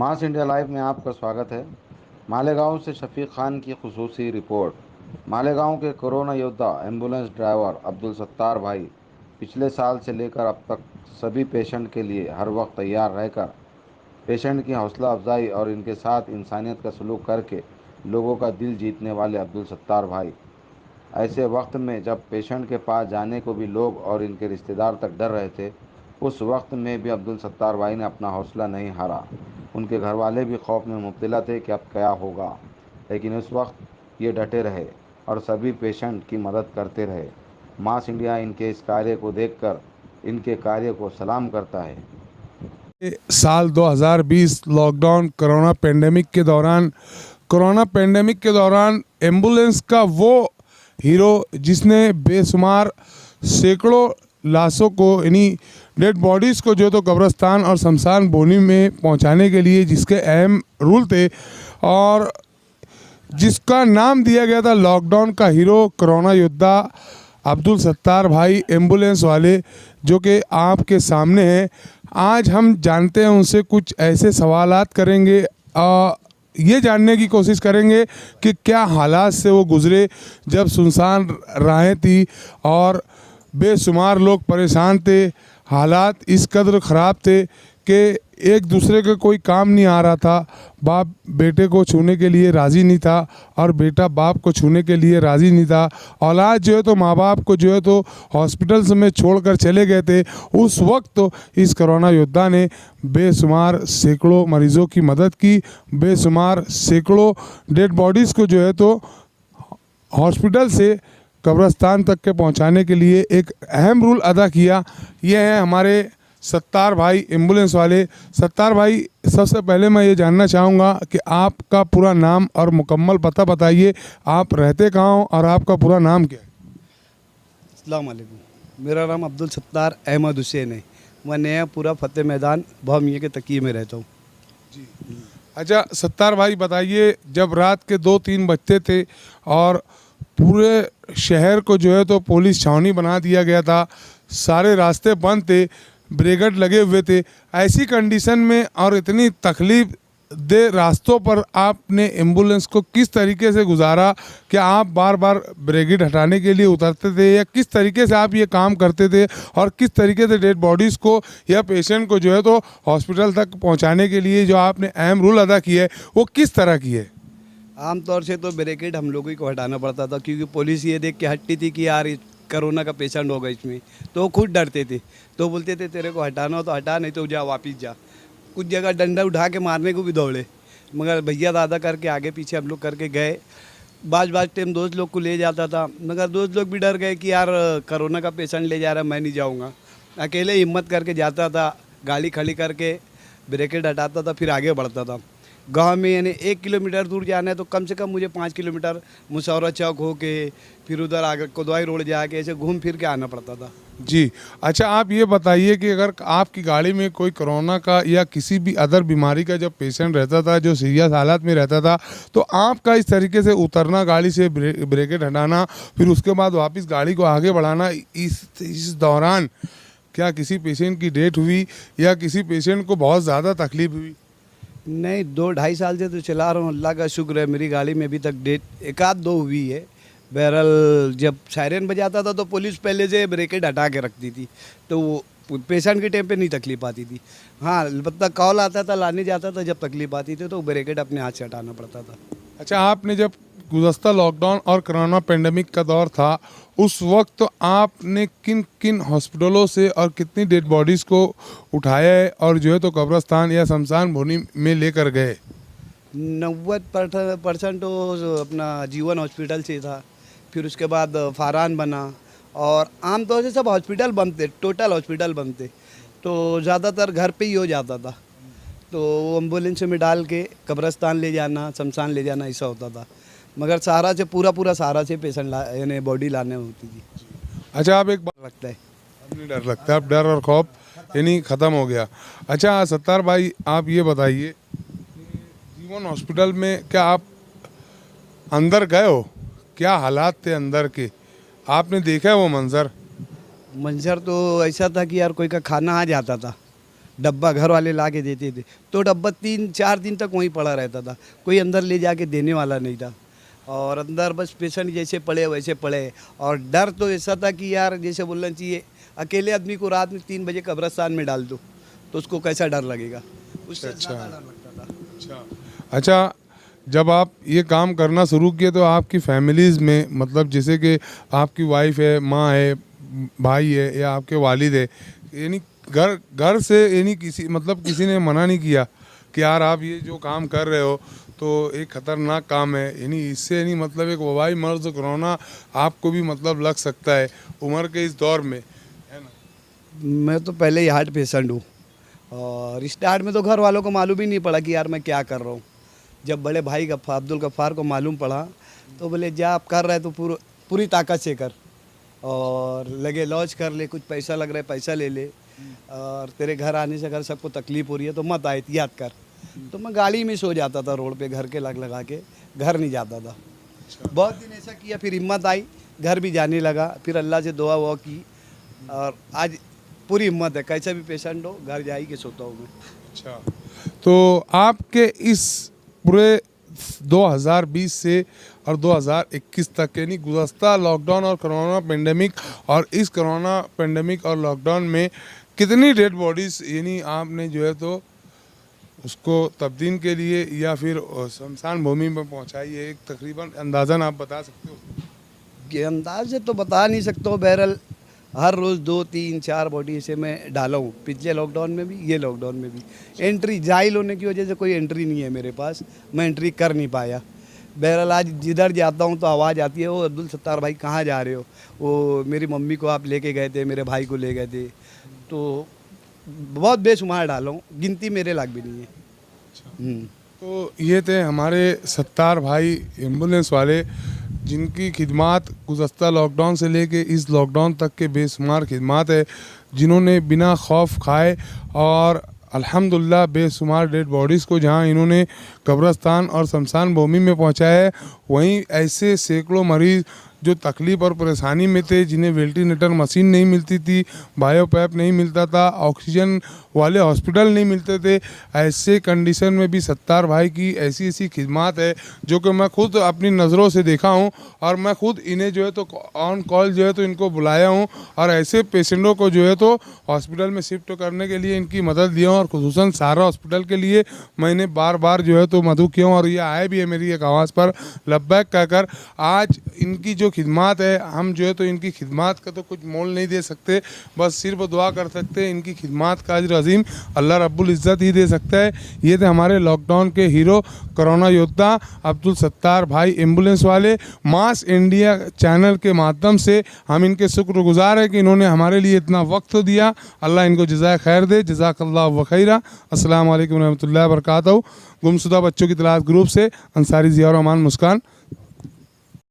मास India live में आपका स्वागत है। मालेगांव से शफीक खान की खुसूसी रिपोर्ट। मालेगांव के कोरोना योद्धा एम्बुलेंस ड्राइवर अब्दुल सत्तार भाई पिछले साल से लेकर अब तक सभी पेशेंट के लिए हर वक्त तैयार रहकर पेशेंट की हौसला अफजाई और इनके साथ इंसानियत का सलूक करके लोगों का दिल जीतने वाले अब्दुल सत्तार भाई, ऐसे वक्त में जब पेशेंट के पास जाने को भी लोग और इनके रिश्तेदार तक डर रहे थे, उस वक्त में भी अब्दुल सत्तार भाई ने अपना हौसला नहीं हारा। उनके घर वाले भी खौफ में मुब्तला थे कि अब क्या होगा, लेकिन उस वक्त ये डटे रहे और सभी पेशेंट की मदद करते रहे। मास इंडिया इनके इस कार्य को देखकर इनके कार्य को सलाम करता है। साल 2020 लॉकडाउन कोरोना पेंडेमिक के दौरान एम्बुलेंस का वो हीरो जिसने बेशुमार सैकड़ों लाशों को यानी डेड बॉडीज़ को जो तो कब्रिस्तान और शमशान भूमि में पहुंचाने के लिए जिसके अहम रूल थे और जिसका नाम दिया गया था लॉकडाउन का हीरो कोरोना योद्धा अब्दुल सत्तार भाई एम्बुलेंस वाले, जो कि आपके सामने हैं। आज हम जानते हैं उनसे कुछ ऐसे सवालात करेंगे, ये जानने की कोशिश करेंगे कि क्या हालात से वो गुज़रे जब सुनसान राहें थी और बेशुमार लोग परेशान थे। हालात इस कदर ख़राब थे कि एक दूसरे के कोई काम नहीं आ रहा था। बाप बेटे को छूने के लिए राज़ी नहीं था और बेटा बाप को छूने के लिए राज़ी नहीं था। औलाद जो है तो माँ बाप को जो है तो हॉस्पिटल्स में छोड़कर चले गए थे। उस वक्त तो इस कोरोना योद्धा ने बेशुमार सैकड़ों मरीज़ों की मदद की, बेशुमार सैकड़ों डेड बॉडीज़ को जो है तो हॉस्पिटल से कब्रिस्तान तक के पहुंचाने के लिए एक अहम रोल अदा किया। ये हैं हमारे सत्तार भाई एम्बुलेंस वाले। सत्तार भाई, सबसे पहले मैं ये जानना चाहूँगा कि आपका पूरा नाम और मुकम्मल पता बताइए। आप रहते कहाँ हो और आपका पूरा नाम क्या है? अस्सलाम वालेकुम। मेरा नाम अब्दुल सत्तार अहमद हुसैन है। मैं नया पूरा फतेह मैदान भौमिया के तकिए में रहता हूँ। जी, अच्छा सत्तार भाई बताइए, जब रात के 2-3 बजते थे और पूरे शहर को जो है तो पुलिस छावनी बना दिया गया था, सारे रास्ते बंद थे, बैरिकेड लगे हुए थे, ऐसी कंडीशन में और इतनी तकलीफ दे रास्तों पर आपने एम्बुलेंस को किस तरीके से गुजारा? क्या आप बार बार बैरिकेड हटाने के लिए उतरते थे या किस तरीके से आप ये काम करते थे और किस तरीके से डेड बॉडीज़ को या पेशेंट को जो है तो हॉस्पिटल तक पहुंचाने के लिए जो आपने अहम रोल अदा किया है वो किस तरह की है? आमतौर से तो बैरिकेड हम लोगों को हटाना पड़ता था, क्योंकि पुलिस ये देख के हटती थी कि यार कोरोना का पेशेंट होगा इसमें, तो वो खुद डरते थे। तो बोलते थे तेरे को हटाना हो तो हटा, नहीं तो जा वापस जा। कुछ जगह डंडा उठा के मारने को भी दौड़े, मगर भैया दादा करके आगे पीछे हम लोग करके गए। बाज टाइम दोस्त लोग को ले जाता था, मगर दोस्त लोग भी डर गए कि यार कोरोना का पेशेंट ले जा रहा है, मैं नहीं जाऊँगा। अकेले हिम्मत करके जाता था, गाड़ी खड़ी करके बैरिकेड हटाता था, फिर आगे बढ़ता था। गांव में यानी 1 किलोमीटर दूर जाना है तो कम से कम मुझे 5 किलोमीटर मुशौरा चौक होके फिर उधर आगे कोदवाई रोड जाके ऐसे घूम फिर के आना पड़ता था। जी, अच्छा आप ये बताइए कि अगर आपकी गाड़ी में कोई कोरोना का या किसी भी अदर बीमारी का जब पेशेंट रहता था, जो सीरियस हालात में रहता था, तो आपका इस तरीके से उतरना, गाड़ी से ब्रेकेट हटाना, फिर उसके बाद वापस गाड़ी को आगे बढ़ाना, इस दौरान क्या किसी पेशेंट की डेथ हुई या किसी पेशेंट को बहुत ज़्यादा तकलीफ हुई? नहीं, 2-2.5 साल से तो चला रहा हूँ, अल्लाह का शुक्र है। मेरी गाड़ी में अभी तक डेथ 1-2 हुई है। बहरहाल जब सायरन बजाता था तो पुलिस पहले से बैरिकेड हटा के रखती थी, तो वो पेशेंट के टाइम पे नहीं तकलीफ आती थी। हाँ, अलबत्ता कॉल आता था, लाने जाता था, जब तकलीफ आती थी तो बैरिकेड अपने हाथ से हटाना पड़ता था। अच्छा, आपने जब गुज़श्ता लॉकडाउन और कोरोना पेंडेमिक का दौर था, उस वक्त तो आपने किन किन हॉस्पिटलों से और कितनी डेड बॉडीज़ को उठाया है और जो है तो कब्रिस्तान या शमशान भूमि में लेकर गए? 90% तो अपना जीवन हॉस्पिटल से था, फिर उसके बाद फारान बना, और आमतौर से सब हॉस्पिटल बनते, टोटल हॉस्पिटल बनते, तो ज़्यादातर घर पे ही हो जाता था। तो एम्बुलेंस में डाल के कब्रिस्तान ले जाना, शमशान ले जाना, ऐसा होता था। मगर सहारा से पूरा सहारा से पेशेंट यानी बॉडी लाने होती थी। अच्छा, आप एक बात लगता है अब नहीं डर लगता, अब डर और खौफ यानी ख़त्म हो गया। अच्छा सत्तार भाई, आप ये बताइए, जीवन हॉस्पिटल में क्या आप अंदर गए हो? क्या हालात थे अंदर के? आपने देखा है वो मंजर? मंजर तो ऐसा था कि यार कोई का खाना आ जाता था डब्बा घर वाले ला के देते थे, तो डब्बा 3-4 दिन तक वहीं पड़ा रहता था, कोई अंदर ले जाके देने वाला नहीं था। और अंदर बस पेशेंट जैसे पड़े वैसे पड़े। और डर तो ऐसा था कि यार जैसे बोलना चाहिए, अकेले आदमी को रात में 3 बजे कब्रिस्तान में डाल दो तो उसको कैसा डर लगेगा, उससे ज़्यादा डर लगता था। अच्छा, जब आप ये काम करना शुरू किए तो आपकी फैमिलीज़ में, मतलब जैसे कि आपकी वाइफ है, माँ है, भाई है या आपके वालिद है, यानी घर से यानी किसी ने मना नहीं किया कि यार आप ये जो काम कर रहे हो तो एक ख़तरनाक काम है, यानी इससे यानी मतलब एक वबाई मर्ज कोरोना आपको भी मतलब लग सकता है उम्र के इस दौर में, है ना? मैं तो पहले ही हार्ट पेशेंट हूँ, और स्टार्ट में तो घर वालों को मालूम ही नहीं पड़ा कि यार मैं क्या कर रहा हूँ। जब बड़े भाई अब्दुल गफ्फार को मालूम पड़ा तो बोले जा आप कर रहे तो पूरी ताकत से कर, और लगे लॉज कर ले, कुछ पैसा लग रहा है पैसा ले ले, और तेरे घर आने से अगर सबको तकलीफ़ हो रही है तो मत आ, एहतियात कर। तो मैं गाड़ी में सो जाता था रोड पे, घर के लगा के घर नहीं जाता था। बहुत दिन ऐसा किया, फिर हिम्मत आई, घर भी जाने लगा, फिर अल्लाह से दुआ हुआ की, और आज पूरी हिम्मत है, कैसा भी पेशेंट हो घर जा ही के सोता हूँ मैं। अच्छा, तो आपके इस पूरे 2020 से और 2021 तक यानी गुज़श्ता लॉकडाउन और कोरोना पेंडेमिक और इस कोरोना पेंडेमिक और लॉकडाउन में कितनी डेड बॉडीज़ यानी आपने जो है तो उसको तब्दील के लिए या फिर शमशान भूमि में पहुंचाई है, एक तकरीबन अंदाज़न आप बता सकते हो? ये अंदाज़ तो बता नहीं सकता हूँ, बहरहाल हर रोज़ 2-3-4 बॉडी ऐसे मैं डाला हूँ, पिछले लॉकडाउन में भी ये लॉकडाउन में भी। एंट्री जाहिल होने की वजह से कोई एंट्री नहीं है मेरे पास, मैं एंट्री कर नहीं पाया। बहरहाल आज जिधर जाता हूँ तो आवाज़ आती है, वो अब्दुल सत्तार भाई कहाँ जा रहे हो, वो मेरी मम्मी को आप लेके गए थे, मेरे भाई को ले गए थे, तो बहुत बेशुमार डाला हूँ, गिनती मेरे लायक भी नहीं है। तो ये थे हमारे सत्तार भाई एम्बुलेंस वाले, जिनकी खिदमात गुज़श्ता लॉकडाउन से लेके इस लॉकडाउन तक के बेशुमार खिदमात है, जिन्होंने बिना खौफ खाए और अल्हम्दुलिल्लाह बेशुमार डेड बॉडीज़ को जहां इन्होंने कब्रिस्तान और शमशान भूमि में पहुंचाया है, वहीं ऐसे सैकड़ों मरीज़ जो तकलीफ़ और परेशानी में थे, जिन्हें वेंटिलेटर मशीन नहीं मिलती थी, बायोपैप नहीं मिलता था, ऑक्सीजन वाले हॉस्पिटल नहीं मिलते थे, ऐसे कंडीशन में भी सत्तार भाई की ऐसी ऐसी खिदमात है जो कि मैं खुद अपनी नज़रों से देखा हूं, और मैं खुद इन्हें जो है तो ऑन कॉल जो है तो इनको बुलाया हूं, और ऐसे पेशेंटों को जो है तो हॉस्पिटल में शिफ्ट करने के लिए इनकी मदद दिया हूँ, और खुसूसन सारा हॉस्पिटल के लिए मैंने बार बार जो है तो मदद किया हूँ, और ये आए भी है मेरी एक आवाज़ पर लब्बैक कहकर। आज इनकी जो खिदमात है, हम जो है तो इनकी खिदमात का तो कुछ मोल नहीं दे सकते, बस सिर्फ दुआ कर सकते हैं, इनकी खिदमात का अजर अजीम अल्लाह रब्बुल इज़्ज़त ही दे सकता है। ये थे हमारे लॉकडाउन के हीरो, कोरोना योद्धा अब्दुल सत्तार भाई एम्बुलेंस वाले। मास इंडिया चैनल के माध्यम से हम इनके शुक्रगुजार हैं कि इन्होंने हमारे लिए इतना वक्त दिया। अल्लाह इनको जज़ाए खैर दे, जज़ाकल्लाहु व खैरा। अस्सलामु अलैकुम रहमतुल्लाहि व बरकातहू। गुमशुदा बच्चों की तलाश ग्रुप से अंसारी ज़िया रहमान मुस्कान।